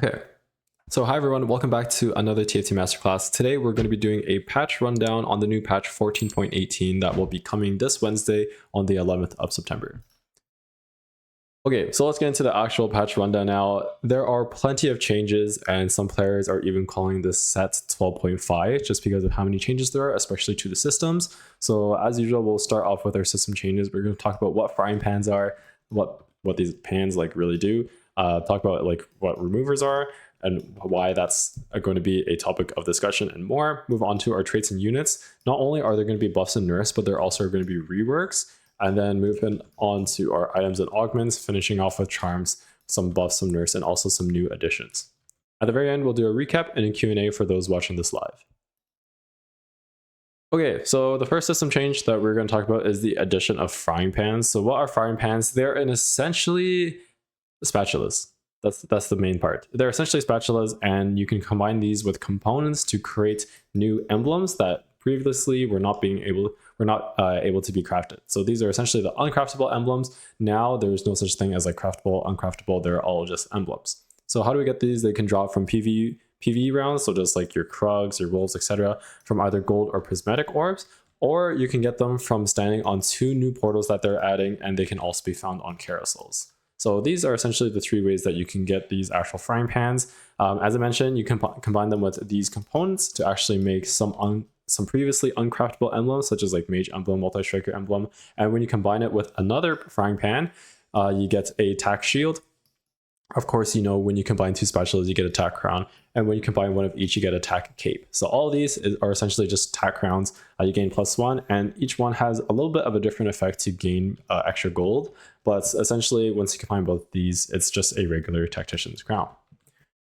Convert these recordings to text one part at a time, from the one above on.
Okay, so hi everyone, welcome back to another TFT masterclass. Today we're going to be doing a patch rundown on the new patch 14.18 that will be coming this Wednesday on the 11th of September. Okay, so let's get into the actual patch rundown now. There are plenty of changes and some players are even calling this set 12.5 just because of how many changes there are, especially to the systems. So as usual, we'll start off with our system changes. We're going to talk about what frying pans are, what these pans like really do, talk about like what removers are, and why that's going to be a topic of discussion and more. Move on to our traits and units. Not only are there going to be buffs and nerfs, but there also are going to be reworks. And then moving on to our items and augments, finishing off with charms, some buffs, some nerfs, and also some new additions. At the very end, we'll do a recap and a Q&A for those watching this live. Okay, so the first system change that we're going to talk about is the addition of frying pans. So what are frying pans? They're essentially spatulas. That's the main part. They're essentially spatulas, and you can combine these with components to create new emblems that previously were not able to be crafted. So these are essentially the uncraftable emblems. Now there's no such thing as like craftable, uncraftable. They're all just emblems. So how do we get these? They can drop from PvE rounds, so just like your Krugs, your Wolves, etc., from either gold or prismatic orbs, or you can get them from standing on 2 new portals that they're adding, and they can also be found on carousels. So these are essentially the 3 ways that you can get these actual frying pans. As I mentioned, you can combine them with these components to actually make some previously uncraftable emblems, such as like Mage Emblem, Multi-Striker Emblem. And when you combine it with another frying pan, you get a attack shield. Of course, you know, when you combine 2 spatulas, you get attack crown. And when you combine one of each, you get attack cape. So all of these are essentially just attack crowns. You gain +1, and each one has a little bit of a different effect to gain extra gold. But essentially, once you combine both these, it's just a regular tactician's crown.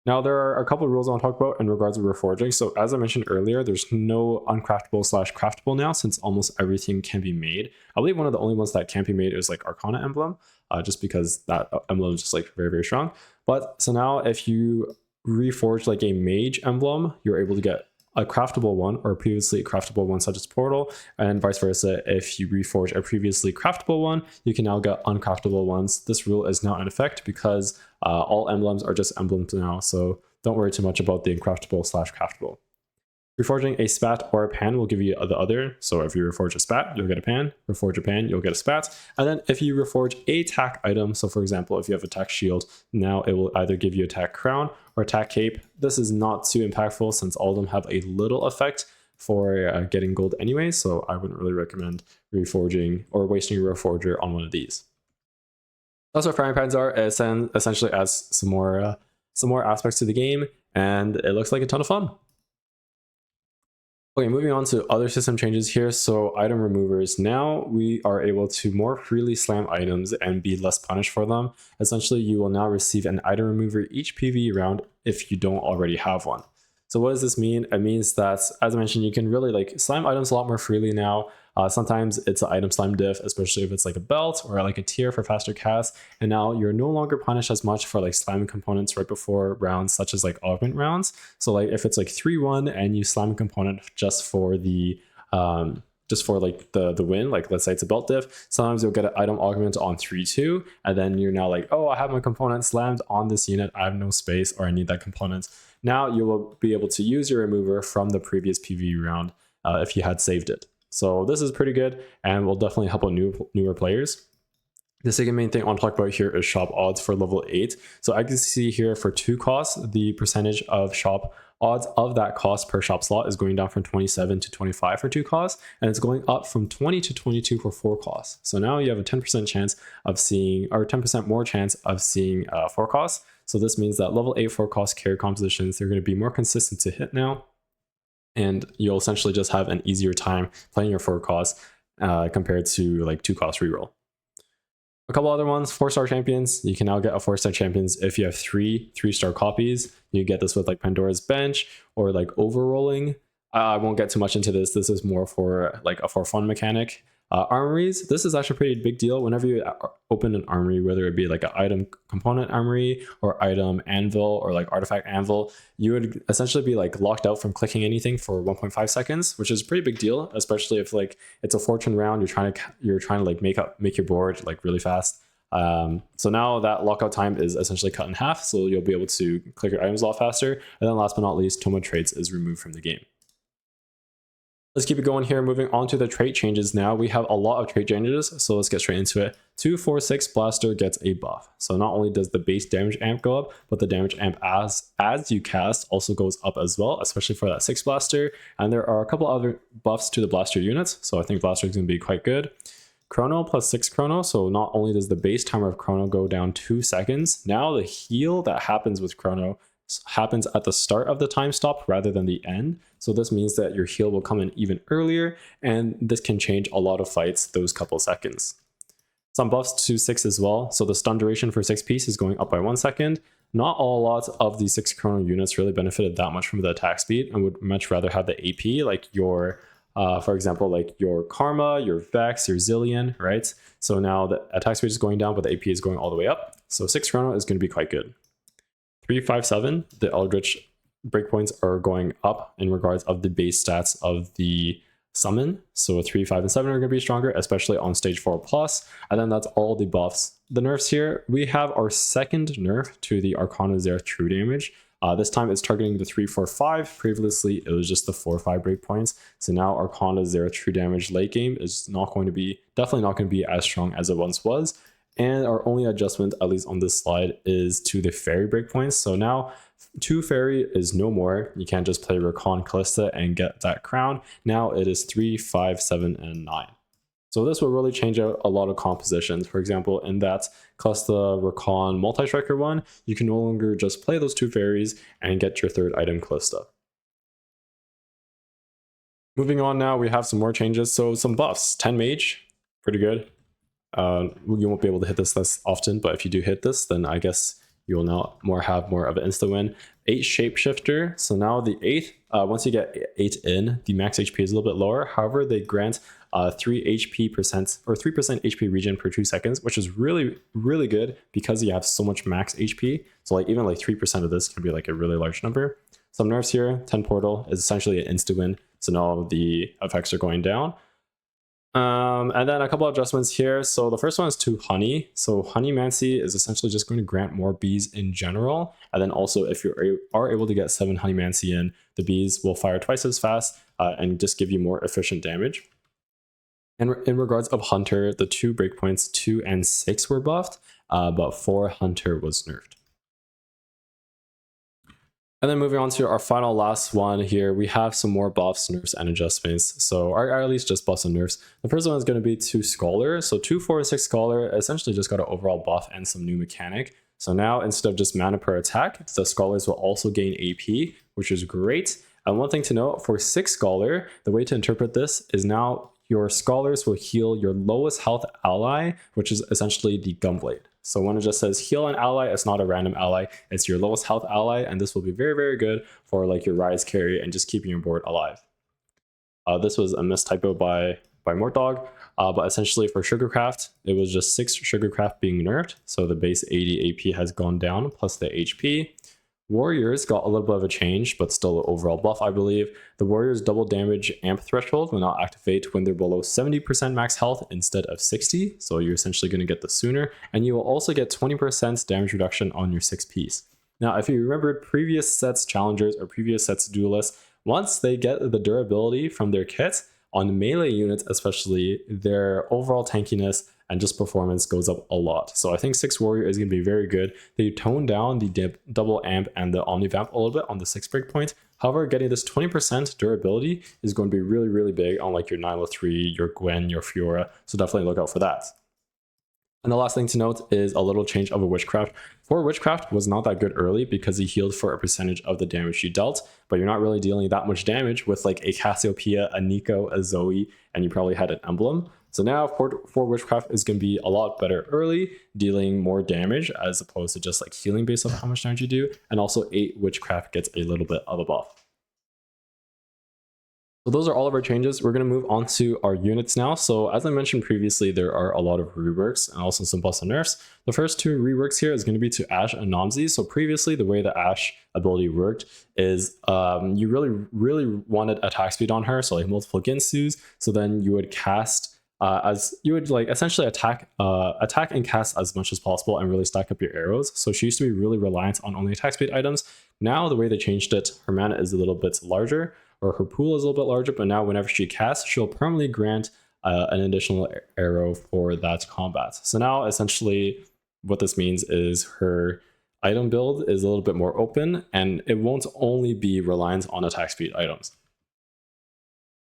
Now, there are a couple of rules I want to talk about in regards to reforging. So as I mentioned earlier, there's no uncraftable / craftable now, since almost everything can be made. I believe one of the only ones that can't be made is like Arcana Emblem, just because that emblem is just like very, very strong. But so now if you reforge like a Mage Emblem, you're able to get a craftable one or previously a craftable one such as Portal, and vice versa. If you reforge a previously craftable one, you can now get uncraftable ones. This rule is now in effect because all emblems are just emblems now, so don't worry too much about the uncraftable / craftable. Reforging a spat or a pan will give you the other. So if you reforge a spat, you'll get a pan. Reforge a pan, you'll get a spat. And then if you reforge a attack item, so for example, if you have attack shield, now it will either give you attack crown or attack cape. This is not too impactful since all of them have a little effect for getting gold anyway, so I wouldn't really recommend reforging or wasting your reforger on one of these. That's what frying pans are. It essentially adds some more aspects to the game, and it looks like a ton of fun. Okay, moving on to other system changes here. So item removers. Now we are able to more freely slam items and be less punished for them. Essentially, you will now receive an item remover each PvE round if you don't already have one. So what does this mean? It means that, as I mentioned, you can really like slam items a lot more freely now. Sometimes it's an item slam diff, especially if it's like a belt or like a tier for faster casts. And now you're no longer punished as much for like slamming components right before rounds, such as like augment rounds. So like if it's like 3-1 and you slam a component just for the the win, like let's say it's a belt diff, sometimes you'll get an item augment on 3-2, and then you're now like, oh, I have my component slammed on this unit, I have no space, or I need that component. Now you will be able to use your remover from the previous PvE round if you had saved it. So this is pretty good and will definitely help out newer players. The second main thing I want to talk about here is shop odds for level 8. So I can see here for 2 costs, the percentage of shop odds of that cost per shop slot is going down from 27 to 25 for 2 costs, and it's going up from 20 to 22 for 4 costs. So now you have a 10% chance of seeing, or 10% more chance of seeing 4 costs. So this means that level 8 4 cost carry compositions, they're going to be more consistent to hit now, and you'll essentially just have an easier time playing your 4 costs compared to like 2 cost reroll. A couple other ones, 4-star champions. You can now get a 4-star champions if you have 3-star copies. You get this with like Pandora's Bench or like overrolling. I won't get too much into this. This is more for like a for fun mechanic. Armories, this is actually a pretty big deal. Whenever you open an armory, whether it be like an item component armory or item anvil or like artifact anvil, you would essentially be like locked out from clicking anything for 1.5 seconds, which is a pretty big deal, especially if like it's a fortune round, you're trying to like make your board like really fast. So now that lockout time is essentially cut in half, so you'll be able to click your items a lot faster. And then last but not least, Toma Traits is removed from the game. Let's keep it going here. Moving on to the trait changes now. We have a lot of trait changes, so let's get straight into it. 246 Blaster gets a buff. So not only does the base damage amp go up, but the damage amp as you cast also goes up as well, especially for that 6 Blaster. And there are a couple other buffs to the Blaster units, so I think Blaster is going to be quite good. Chrono plus 6 Chrono, so not only does the base timer of Chrono go down 2 seconds, now the heal that happens with Chrono happens at the start of the time stop rather than the end. So this means that your heal will come in even earlier, and this can change a lot of fights those couple seconds. Some buffs to 6 as well. So the stun duration for 6 piece is going up by 1 second. Not a lot of the 6 Chrono units really benefited that much from the attack speed, and would much rather have the AP, like your for example, like your Karma, your Vex, your Zillion, right? So now the attack speed is going down, but the AP is going all the way up. So 6 Chrono is going to be quite good. 357, the Eldritch breakpoints are going up in regards of the base stats of the summon. So 3, 5, and 7 are going to be stronger, especially on stage 4 plus. And then that's all the buffs. The nerfs here, we have our second nerf to the Arcana Zereth true damage. This time it's targeting the 3, 4, 5. Previously, it was just the 4, 5 breakpoints. So now Arcana Zereth true damage late game is definitely not going to be as strong as it once was. And our only adjustment, at least on this slide, is to the fairy breakpoints. So now 2 fairy is no more. You can't just play Rakan Callista and get that crown. Now it is 3, 5, 7, and 9. So this will really change out a lot of compositions. For example, in that Callista Rakan multi-striker one, you can no longer just play those 2 fairies and get your 3rd item Callista. Moving on now, we have some more changes. So some buffs. 10 Mage, pretty good. You won't be able to hit this less often, but if you do hit this, then I guess you will now have more of an insta win. 8 Shapeshifter. So now the 8th, once you get 8 in, the max HP is a little bit lower. However, they grant 3 HP percent or 3% HP regen per 2 seconds, which is really, really good because you have so much max HP. So like even like 3% of this can be like a really large number. Some nerfs here. 10 Portal is essentially an insta win. So now the effects are going down. And then a couple of adjustments here. So the first one is to Honey. So Honey Mancy is essentially just going to grant more bees in general. And then also if you are able to get 7 Honey Mancy in, the bees will fire twice as fast and just give you more efficient damage. And in regards of Hunter, the 2 breakpoints, 2 and 6 were buffed, but 4 Hunter was nerfed. And then moving on to our final last one here, we have some more buffs, nerfs, and adjustments. So, or at least just buffs and nerfs. The first one is going to be to Scholar. So 2, 4, and 6 Scholar essentially just got an overall buff and some new mechanic. So now instead of just mana per attack, the Scholars will also gain AP, which is great. And one thing to note, for 6 Scholar, the way to interpret this is now your Scholars will heal your lowest health ally, which is essentially the Gunblade. So when it just says heal an ally, it's not a random ally, it's your lowest health ally, and this will be very, very good for like your Rise carry and just keeping your board alive. This was a mistypo by Mortdog, but essentially for Sugarcraft, it was just 6 Sugarcraft being nerfed, so the base 80 AP has gone down, plus the HP. Warriors got a little bit of a change, but still an overall buff, I believe. The Warriors double damage amp threshold will now activate when they're below 70% max health instead of 60, so you're essentially going to get this sooner, and you will also get 20% damage reduction on your 6 piece. Now, if you remembered previous sets challengers or previous sets duelists, once they get the durability from their kits, on melee units especially, their overall tankiness and just performance goes up a lot. So I think 6 Warrior is going to be very good. They tone down the double amp and the Omnivamp a little bit on the 6 breakpoint. However, getting this 20% durability is going to be really, really big on like your Nyla3, your Gwen, your Fiora. So definitely look out for that. And the last thing to note is a little change of a Witchcraft. For Witchcraft was not that good early because he healed for a percentage of the damage you dealt, but you're not really dealing that much damage with like a Cassiopeia, a Nico, a Zoe, and you probably had an Emblem. So now for Witchcraft is going to be a lot better early, dealing more damage as opposed to just like healing based on how much damage you do. And also 8 Witchcraft gets a little bit of a buff. So those are all of our changes. We're going to move on to our units now. So as I mentioned previously, there are a lot of reworks and also some buffs and nerfs. The first 2 reworks here is going to be to Ashe and Nomsy. So previously, the way the Ashe ability worked is you really wanted attack speed on her, so like multiple Ginsus. So then you would cast as you would like essentially attack and cast as much as possible and really stack up your arrows. So she used to be really reliant on only attack speed items. Now the way they changed it, her mana is a little bit larger, or her pool is a little bit larger, but now whenever she casts, she'll permanently grant an additional arrow for that combat. So now essentially what this means is her item build is a little bit more open, and it won't only be reliant on attack speed items.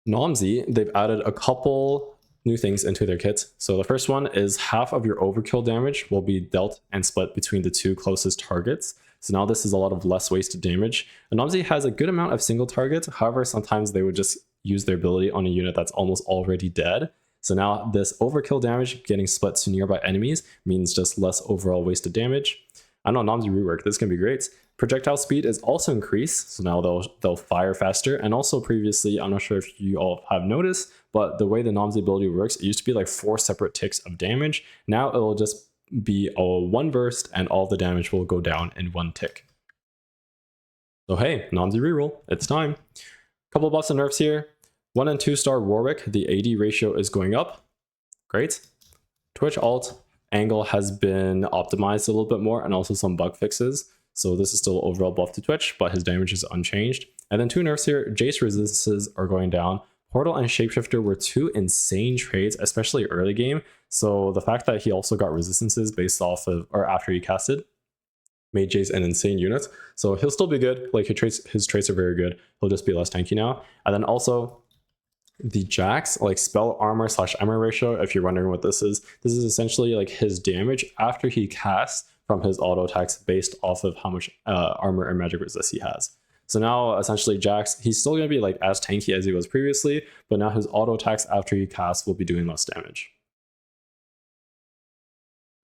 Nomsy, they've added a couple new things into their kit. So the first one is half of your overkill damage will be dealt and split between the two closest targets. So now this is a lot of less wasted damage. And Nomsy has a good amount of single targets. However, sometimes they would just use their ability on a unit that's almost already dead. So now this overkill damage getting split to nearby enemies means just less overall wasted damage. I know Nomsy rework, this can be great. Projectile speed is also increased, so now they'll fire faster. And also previously, I'm not sure if you all have noticed, but the way the Nomsy ability works, it used to be like 4 separate ticks of damage. Now it'll just be a 1 burst and all the damage will go down in 1 tick. So hey, Nomsy reroll, it's time. Couple buffs and nerfs here. 1 and 2 star Warwick, the AD ratio is going up. Great. Twitch alt angle has been optimized a little bit more, and also some bug fixes. So this is still overall buff to Twitch, but his damage is unchanged. And then 2 nerfs here. Jace resistances are going down. Portal and Shapeshifter were 2 insane trades, especially early game. So the fact that he also got resistances based off of, or after he casted, made Jace an insane unit. So he'll still be good. Like his traits are very good. He'll just be less tanky now. And then also the Jax, like spell armor / armor ratio, if you're wondering what this is essentially like his damage after he casts from his auto attacks based off of how much armor and magic resist he has. So now essentially Jax, he's still going to be like as tanky as he was previously, but now his auto attacks after he casts will be doing less damage.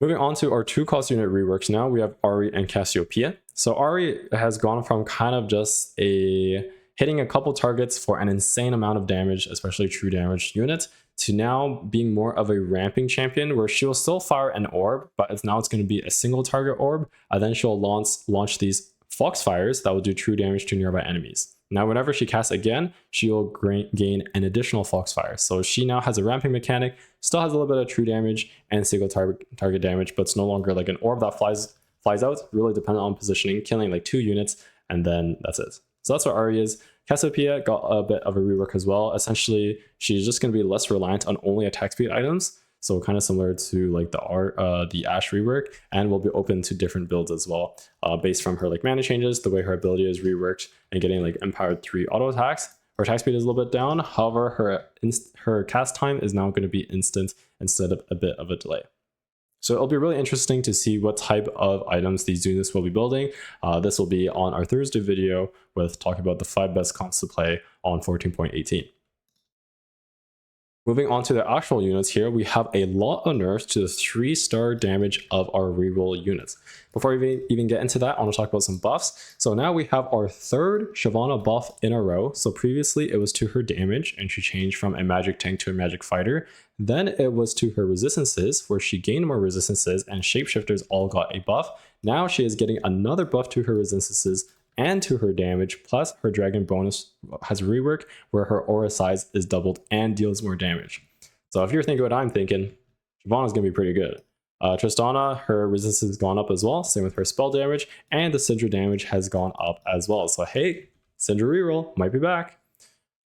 Moving on to our 2 cost unit reworks now, we have Ahri and Cassiopeia. So Ahri has gone from kind of just hitting a couple targets for an insane amount of damage, especially true damage unit, to now being more of a ramping champion where she will still fire an orb, but it's going to be a single target orb, and then she'll launch these Foxfires that will do true damage to nearby enemies. Now, whenever she casts again, she will gain an additional Foxfire. So she now has a ramping mechanic, still has a little bit of true damage and single target damage, but it's no longer like an orb that flies out, really dependent on positioning, killing like 2 units, and then that's it. So that's what Ahri is. Cassiopeia got a bit of a rework as well. Essentially, she's just going to be less reliant on only attack speed items. So kind of similar to like the Ashe rework, and will be open to different builds as well, based from her like mana changes, the way her ability is reworked, and getting like empowered 3 auto attacks. Her attack speed is a little bit down. However, her cast time is now going to be instant instead of a bit of a delay. So it'll be really interesting to see what type of items these units will be building. This will be on our Thursday video with talking about the 5 best comps to play on 14.18. Moving on to the actual units here, we have a lot of nerfs to the 3-star damage of our reroll units. Before we even get into that, I want to talk about some buffs. So now we have our 3rd Shyvana buff in a row. So previously it was to her damage, and she changed from a magic tank to a magic fighter. Then it was to her resistances, where she gained more resistances, and shapeshifters all got a buff. Now she is getting another buff to her resistances and to her damage, plus her dragon bonus has rework where her aura size is doubled and deals more damage. So if you're thinking what I'm thinking, Shyvana's gonna be pretty good. Tristana, her resistance has gone up as well, same with her spell damage, and the Syndra damage has gone up as well. So hey, Syndra reroll might be back.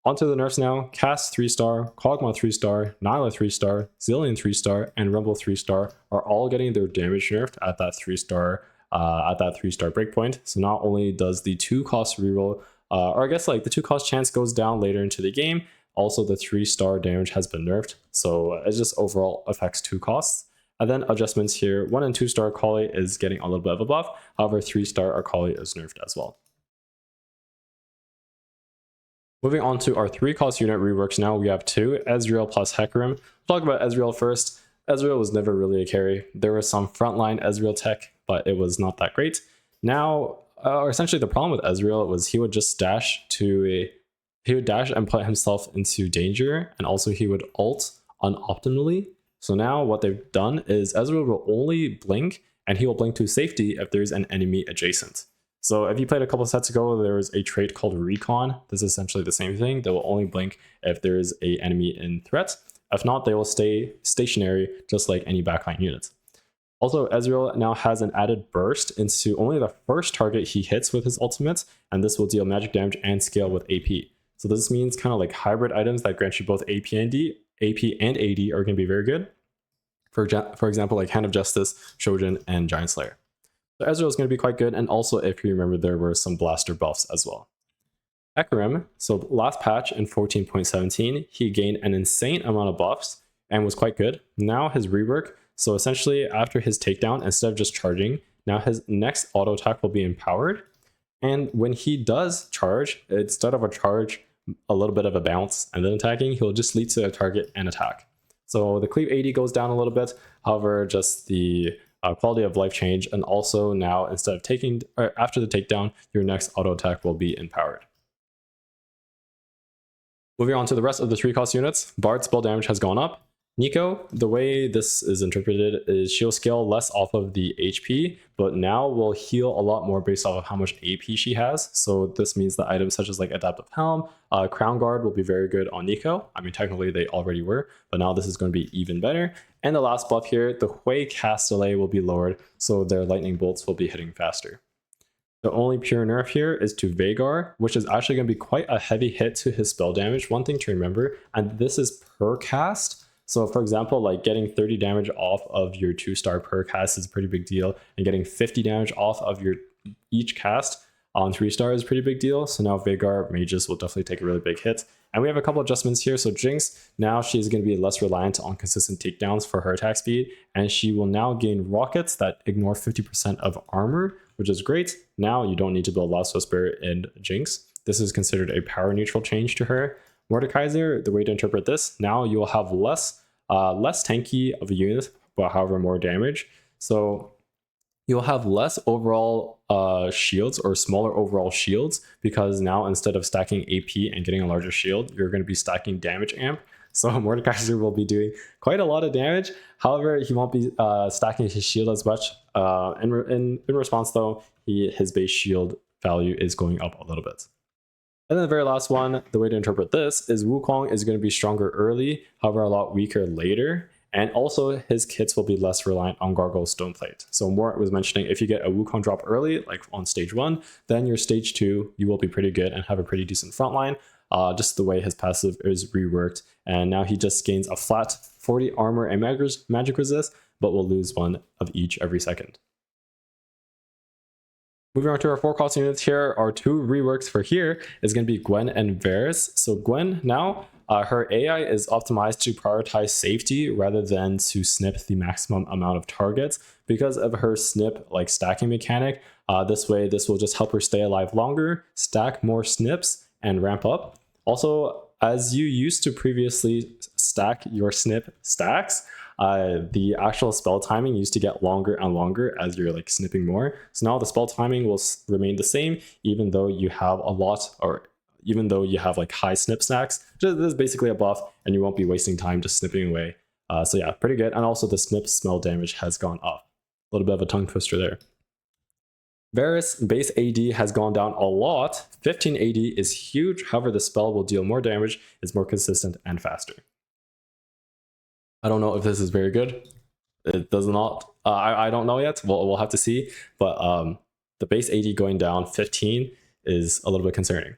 Onto the nerfs now. Cass 3-star, Kog'Maw 3-star, Nyla 3-star, Zilean 3-star, and Rumble 3-star are all getting their damage nerfed at that 3-star breakpoint. So not only does the 2 cost reroll, or I guess like the 2 cost chance goes down later into the game, also the 3-star damage has been nerfed. So it just overall affects 2 costs. And then adjustments here, 1 and 2-star Akali is getting a little bit of a buff. However, 3-star Akali is nerfed as well. Moving on to our 3 cost unit reworks now, we have 2, Ezreal plus Hecarim. We'll talk about Ezreal first. Ezreal was never really a carry. There was some frontline Ezreal tech, but it was not that great. Now, essentially the problem with Ezreal was he would just dash and put himself into danger, and also he would ult unoptimally. So now what they've done is Ezreal will only blink, and he will blink to safety if there's an enemy adjacent. So if you played a couple sets ago, there was a trait called Recon. This is essentially the same thing. They will only blink if there is an enemy in threat. If not, they will stay stationary just like any backline units. Also, Ezreal now has an added burst into only the first target he hits with his ultimates, and this will deal magic damage and scale with AP. So this means kind of like hybrid items that grant you both AP and AD are going to be very good. For example, like Hand of Justice, Shojin, and Giant Slayer. So Ezreal is going to be quite good, and also if you remember, there were some blaster buffs as well. Hecarim, so last patch in 14.17, he gained an insane amount of buffs and was quite good. Now his rework, so essentially after his takedown, instead of just charging, now his next auto attack will be empowered. And when he does charge, instead of a charge, a little bit of a bounce and then attacking, he'll just lead to a target and attack. So the cleave AD goes down a little bit, however, just the quality of life change, and also now instead of after the takedown, your next auto attack will be empowered. Moving on to the rest of the 3-cost units, Bard spell damage has gone up. Nico, the way this is interpreted is she'll scale less off of the HP, but now will heal a lot more based off of how much AP she has. So this means that items such as like Adaptive Helm, Crown Guard will be very good on Nico. I mean, technically they already were, but now this is going to be even better. And the last buff here, the Hui cast delay will be lowered, so their lightning bolts will be hitting faster. The only pure nerf here is to Veigar, which is actually going to be quite a heavy hit to his spell damage. One thing to remember, and this is per cast. So for example, like getting 30 damage off of your 2-star per cast is a pretty big deal, and getting 50 damage off of your each cast on 3-star is a pretty big deal. So now Veigar mages will definitely take a really big hit. And we have a couple adjustments here. So Jinx, now she's going to be less reliant on consistent takedowns for her attack speed, and she will now gain rockets that ignore 50% of armor, which is great. Now you don't need to build Last Whisper in Jinx. This is considered a power neutral change to her. Mordekaiser, the way to interpret this, now you will have less tanky of a unit, but however more damage. So you'll have less overall shields, or smaller overall shields, because now instead of stacking AP and getting a larger shield, you're going to be stacking damage amp. So Mordekaiser will be doing quite a lot of damage. However, he won't be stacking his shield as much. In response though, his base shield value is going up a little bit. And then the very last one, the way to interpret this is Wukong is going to be stronger early, however a lot weaker later. And also his kits will be less reliant on Gargoyle Stoneplate. So Mort was mentioning if you get a Wukong drop early, like on stage 1, then your stage 2, you will be pretty good and have a pretty decent frontline. Just the way his passive is reworked. And now he just gains a flat 40 armor and magic resist, but will lose 1 of each every second. Moving on to our 4-cost units here, our 2 reworks for here is going to be Gwen and Varus. So Gwen now, her AI is optimized to prioritize safety rather than to snip the maximum amount of targets because of her snip like stacking mechanic. This way, this will just help her stay alive longer, stack more snips, and ramp up. Also, as you used to previously stack your snip stacks, the actual spell timing used to get longer and longer as you're like snipping more. So now the spell timing will remain the same, even though you have a lot, or even though you have like high snip stacks. This is basically a buff, and you won't be wasting time just snipping away. So yeah, pretty good. And also the snip smell damage has gone up. A little bit of a tongue twister there. Varus base AD has gone down a lot. 15 AD is huge, however the spell will deal more damage, is more consistent and faster. I don't know if this is very good. It does not, I don't know yet, we'll have to see, but the base AD going down 15 is a little bit concerning.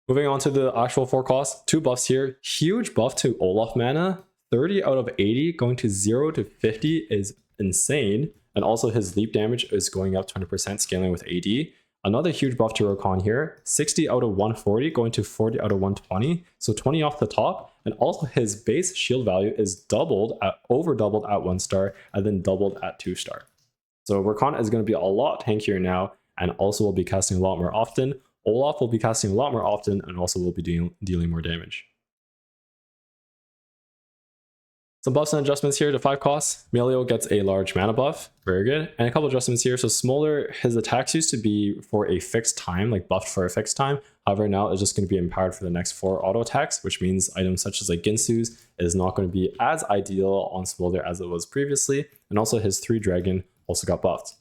Moving on to the actual 4 costs, 2 buffs here. Huge buff to Olaf mana, 30 out of 80 going to 0 to 50 is insane. And also his leap damage is going up 20% scaling with AD. Another huge buff to Rakan here, 60 out of 140 going to 40 out of 120. So 20 off the top. And also his base shield value is over doubled at 1-star and then doubled at 2-star. So Rakan is going to be a lot tankier now and also will be casting a lot more often. Olaf will be casting a lot more often and also will be dealing more damage. Some buffs and adjustments here to 5 costs. Melio gets a large mana buff, very good. And a couple adjustments here. So Smolder, his attacks used to be for a fixed time, like buffed for a fixed time. However, now it's just going to be empowered for the next 4 auto attacks, which means items such as like Ginsu's is not going to be as ideal on Smolder as it was previously. And also his 3 dragon also got buffed.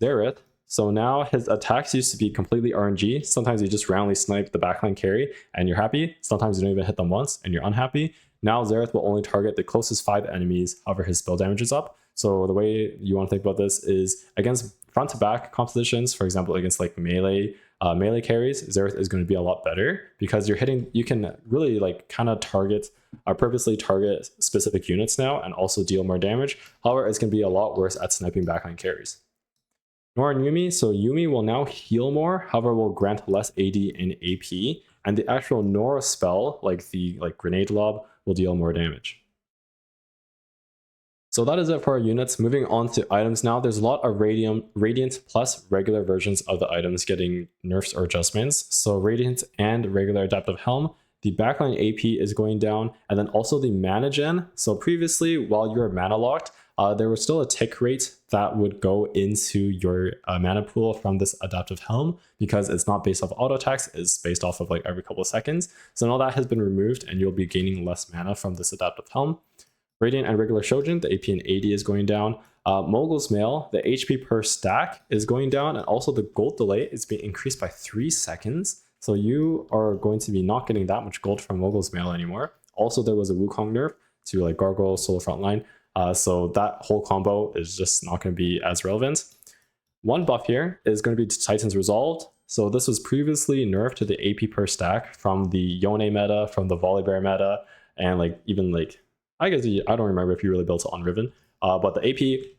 Dareth, So now his attacks used to be completely RNG. Sometimes you just randomly snipe the backline carry and you're happy. Sometimes you don't even hit them once and you're unhappy. Now Xerath will only target the closest 5 enemies, however his spell damage is up. So the way you want to think about this is against front to back compositions, for example, against like melee carries, Xerath is going to be a lot better because you can really like kind of purposely target specific units now and also deal more damage. However, it's going to be a lot worse at sniping backline carries. Nora and Yuumi, so Yuumi will now heal more, however will grant less AD and AP, and the actual Nora spell, like the grenade lob, will deal more damage. So that is it for our units. Moving on to items now, there's a lot of Radiant plus regular versions of the items getting nerfs or adjustments. So Radiant and regular Adaptive Helm, the backline AP is going down, and then also the mana gen. So previously, while you were mana locked, there was still a tick rate that would go into your mana pool from this Adaptive Helm because it's not based off auto attacks, it's based off of like every couple of seconds. So now that has been removed and you'll be gaining less mana from this Adaptive Helm. Radiant and regular Shojin, the AP and AD is going down. Mogul's Mail, the HP per stack is going down, and also the gold delay is being increased by 3 seconds. So you are going to be not getting that much gold from Mogul's Mail anymore. Also, there was a Wukong nerf to like Gargoyle, Solo Frontline. So that whole combo is just not going to be as relevant. One buff here is going to be Titan's Resolved. So this was previously nerfed to the AP per stack from the Yone meta, from the Volibear meta, and like even like I guess I don't remember if you really built it on Riven, but the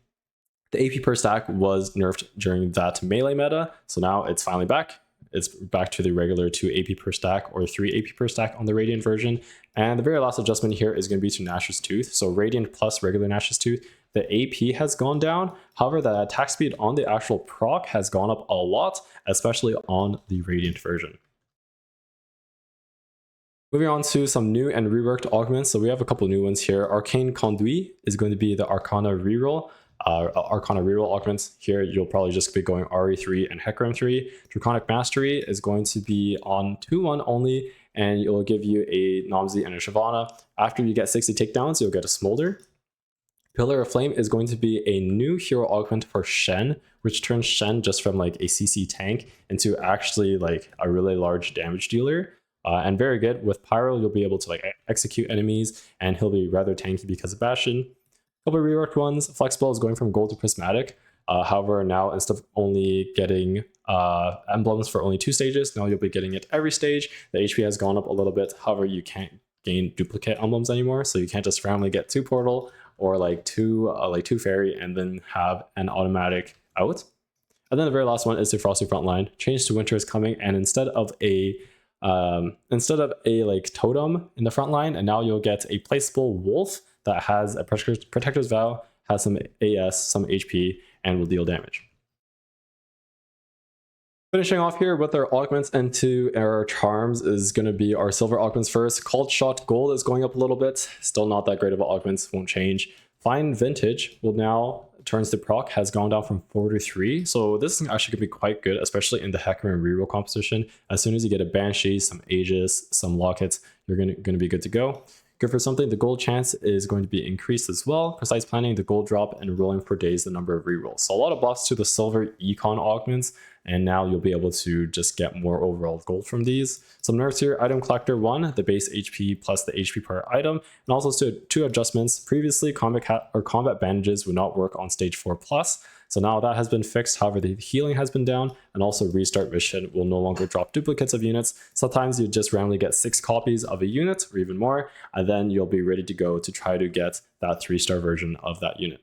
AP per stack was nerfed during that melee meta, so now it's finally back. It's back to the regular 2 AP per stack or 3 AP per stack on the Radiant version. And the very last adjustment here is going to be to Nash's Tooth. So Radiant plus regular Nash's Tooth, the AP has gone down. However, the attack speed on the actual proc has gone up a lot, especially on the Radiant version. Moving on to some new and reworked augments. So we have a couple new ones here. Arcane Conduit is going to be the Arcana reroll. Arcana reroll augments. Here you'll probably just be going RE3 and Hecarim 3. Draconic Mastery is going to be on 2-1 only, and it will give you a Namzi and a Shyvana. After you get 60 takedowns, you'll get a Smolder. Pillar of Flame is going to be a new hero augment for Shen, which turns Shen just from like a CC tank into actually like a really large damage dealer. And very good. With Pyro, you'll be able to like execute enemies, and he'll be rather tanky because of Bastion. A couple of reworked ones. Flexible is going from gold to prismatic. However, now instead of only getting emblems for only 2 stages, now you'll be getting it every stage. The HP has gone up a little bit. However, you can't gain duplicate emblems anymore, so you can't just randomly get 2 portal or like two fairy and then have an automatic out. And then the very last one is the Frosty Frontline. Change to Winter is coming, and instead of a like totem in the front line, and now you'll get a placeable wolf that has a protector's vow, has some AS, some HP, and will deal damage. Finishing off here with our augments into our charms is going to be our silver augments first. Called Shot Gold is going up a little bit, still not that great of an augment, won't change. Fine Vintage will now turns to proc has gone down from 4 to 3. So this is actually going to be quite good, especially in the Hecarim reroll composition. As soon as you get a Banshee, some Aegis, some Lockets, you're going to be good to go. Good for something. The gold chance is going to be increased as well. Precise planning, the gold drop, and rolling for days the number of rerolls. So a lot of buffs to the silver econ augments, and now you'll be able to just get more overall gold from these. Some nerfs here: item collector 1, the base HP plus the HP per item, and also 2 adjustments. Previously, combat bandages would not work on stage 4+. So now that has been fixed. However, the healing has been down, and also restart mission will no longer drop duplicates of units. Sometimes you just randomly get 6 copies of a unit or even more, and then you'll be ready to go to try to get that 3-star version of that unit.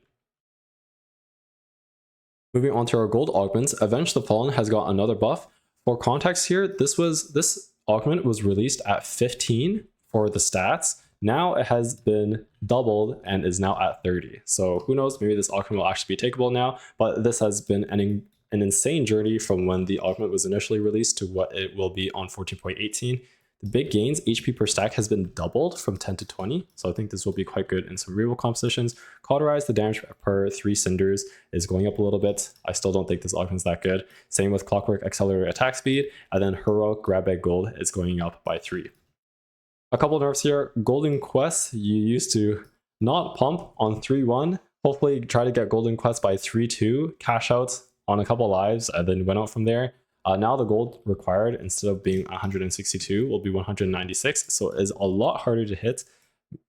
Moving on to our gold augments, Avenge the Fallen has got another buff. For context here, this augment was released at 15 for the stats. Now it has been doubled and is now at 30. So who knows, maybe this augment will actually be takeable now, but this has been an insane journey from when the augment was initially released to what it will be on 14.18. The big gains, HP per stack has been doubled from 10 to 20, so I think this will be quite good in some reroll compositions. Cauterize, the damage per 3 cinders is going up a little bit. I still don't think this augment's that good. Same with Clockwork Accelerator attack speed, and then Heroic Grab Bag Gold is going up by 3. A couple nerfs here. Golden Quest, you used to not pump on 3-1. Hopefully try to get Golden Quest by 3-2. Cash out on a couple lives and then went out from there. Now the gold required, instead of being 162, will be 196, so it is a lot harder to hit.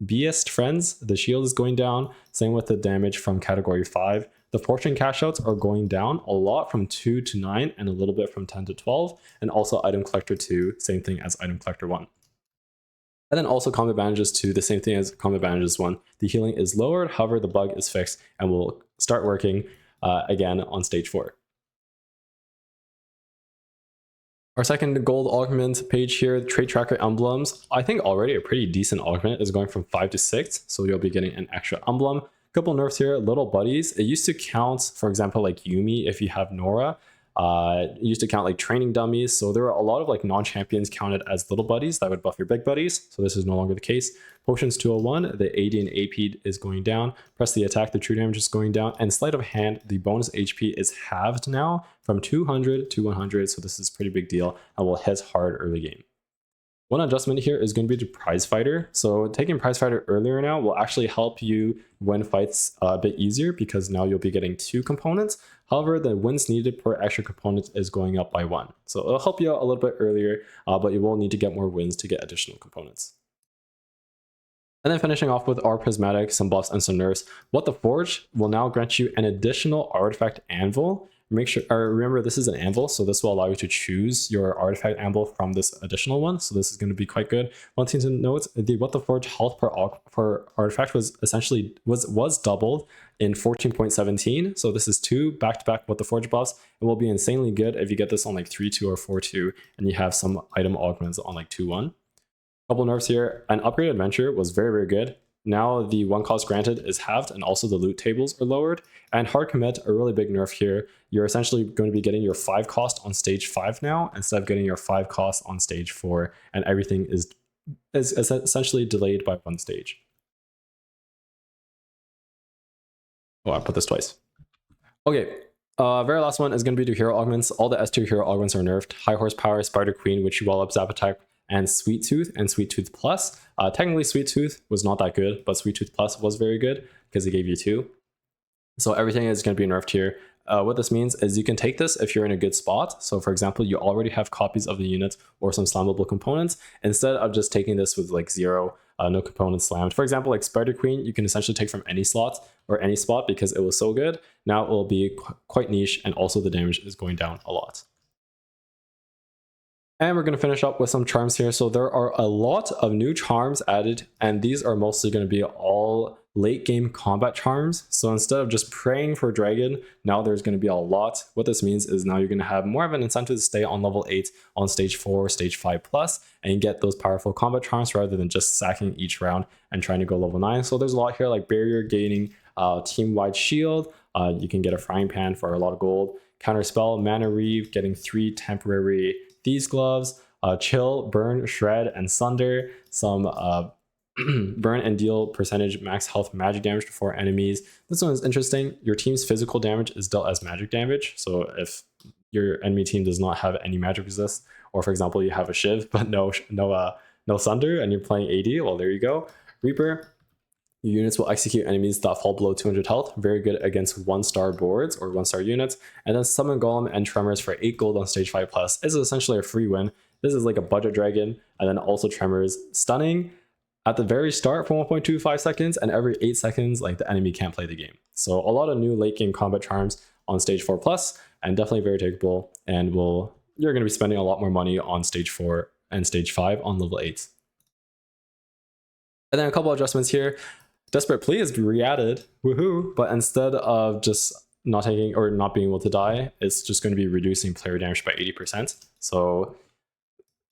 Beast friends, the shield is going down, same with the damage from category 5. The fortune cash outs are going down a lot from 2 to 9 and a little bit from 10 to 12, and also item collector 2, same thing as item collector 1. And then also combat bandages 2, the same thing as combat bandages 1. The healing is lowered, however the bug is fixed and will start working again on stage 4. Our second gold augment page here, trade tracker emblems. I think already a pretty decent augment is going from 5 to 6, so you'll be getting an extra emblem. Couple nerfs here, little buddies. It used to count, for example, like Yumi, if you have Nora. It used to count like training dummies, so there were a lot of like non-champions counted as little buddies that would buff your big buddies, so this is no longer the case. Potions 201, the AD and AP is going down. Press the attack, the true damage is going down, and sleight of hand, the bonus HP is halved now from 200 to 100, so this is a pretty big deal and will hit hard early game. One adjustment here is going to be to prize fighter. So taking prize fighter earlier now will actually help you win fights a bit easier, because now you'll be getting 2 components. However, the wins needed per extra component is going up by 1. So it'll help you out a little bit earlier, but you will need to get more wins to get additional components. And then finishing off with our prismatic, some buffs and some nerfs. What the Forge will now grant you an additional artifact anvil. Make sure, remember this is an anvil, so this will allow you to choose your artifact anvil from this additional one. So this is going to be quite good. One thing to note: the What the Forge health per artifact was essentially was doubled in 14.17. So this is 2 back-to-back What the Forge buffs. It will be insanely good if you get this on like 3.2 or 4.2, and you have some item augments on like 2.1. Couple nerfs here. An upgraded adventure was very, very good. Now the 1 cost granted is halved, and also the loot tables are lowered. And hard commit, a really big nerf here. You're essentially going to be getting your 5 cost on stage 5 now, instead of getting your 5 cost on stage 4, and everything is essentially delayed by 1 stage. Oh, I put this twice. Okay, very last one is going to be the hero augments. All the S2 hero augments are nerfed. High horsepower, Spider Queen, Witchy Wallop, Zap Attack, and Sweet Tooth and Sweet Tooth Plus. Technically Sweet Tooth was not that good, but Sweet Tooth Plus was very good because it gave you 2. So everything is going to be nerfed here. What this means is you can take this if you're in a good spot. So for example, you already have copies of the unit or some slammable components, instead of just taking this with like 0, no components slammed. For example, like Spider Queen, you can essentially take from any slot or any spot because it was so good. Now it will be quite niche, and also the damage is going down a lot. And we're going to finish up with some charms here. So there are a lot of new charms added, and these are mostly going to be all late game combat charms. So instead of just praying for dragon, now there's going to be a lot. What this means is now you're going to have more of an incentive to stay on level 8 on stage 4, stage 5 plus, and get those powerful combat charms rather than just sacking each round and trying to go level 9. So there's a lot here, like barrier gaining, team-wide shield. You can get a frying pan for a lot of gold. Counter spell, mana reeve, getting 3 temporary Thieves gloves, chill, burn, shred, and sunder. Some burn and deal percentage max health magic damage to 4 enemies. This one is interesting. Your team's physical damage is dealt as magic damage. So if your enemy team does not have any magic resist, or for example you have a shiv but no sunder and you're playing AD, well there you go. Reaper. Your units will execute enemies that fall below 200 health. Very good against 1-star boards or 1-star units. And then Summon Golem and Tremors for 8 gold on stage 5 plus. This is essentially a free win. This is like a budget dragon. And then also Tremors. Stunning at the very start for 1.25 seconds, and every 8 seconds, like the enemy can't play the game. So a lot of new late game combat charms on stage 4 plus, and definitely very takeable. And you're going to be spending a lot more money on stage 4 and stage 5 on level 8. And then a couple adjustments here. Desperate Plea is re-added, woohoo! But instead of just not taking or not being able to die, it's just going to be reducing player damage by 80%. So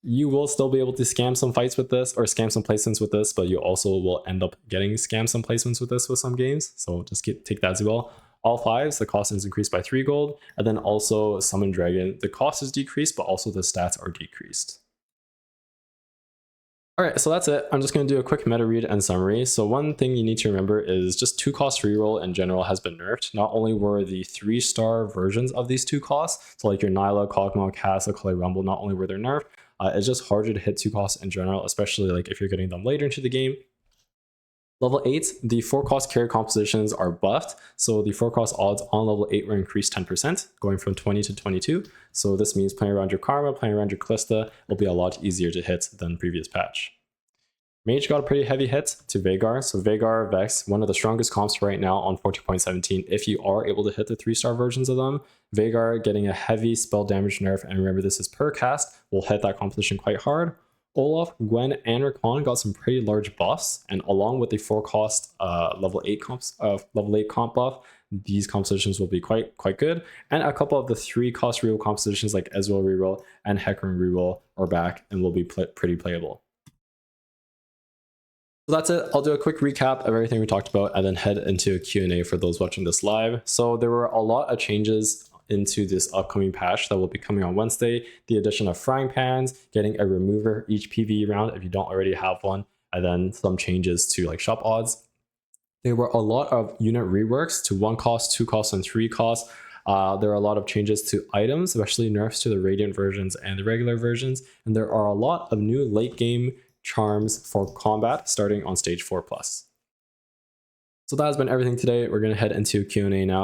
you will still be able to scam some fights with this, or scam some placements with this, but you also will end up getting scam some placements with this with some games. So just take that as well. All 5s, the cost is increased by 3 gold, and then also Summon Dragon, the cost is decreased, but also the stats are decreased. Alright, so that's it. I'm just going to do a quick meta read and summary. So one thing you need to remember is just 2 cost reroll in general has been nerfed. Not only were the 3-star versions of these 2 costs, so like your Nyla, Kog'Maw, Cass, Akali Rumble, not only were they nerfed, it's just harder to hit 2 costs in general, especially like if you're getting them later into the game. Level 8, the 4-cost carry compositions are buffed, so the 4-cost odds on level 8 will increase 10%, going from 20 to 22. So this means playing around your Karma, playing around your Callista will be a lot easier to hit than previous patch. Mage got a pretty heavy hit to Veigar. So Veigar, Vex, one of the strongest comps right now on 14.17 if you are able to hit the 3-star versions of them. Veigar getting a heavy spell damage nerf, and remember this is per cast, will hit that composition quite hard. Olaf, Gwen, and Rakan got some pretty large buffs, and along with the 4-cost level 8 comp buff, these compositions will be quite good. And a couple of the 3-cost reroll compositions like Ezreal reroll and Hecarim reroll are back and will be pretty playable. So that's it. I'll do a quick recap of everything we talked about and then head into a Q&A for those watching this live. So there were a lot of changes into this upcoming patch that will be coming on Wednesday. The addition of frying pans, getting a remover each PvE round if you don't already have one, and then some changes to like shop odds. There were a lot of unit reworks to 1-cost, 2-cost, and 3-cost. There are a lot of changes to items, especially nerfs to the Radiant versions and the regular versions. And there are a lot of new late game charms for combat starting on stage 4+. So that has been everything today. We're going to head into Q&A now.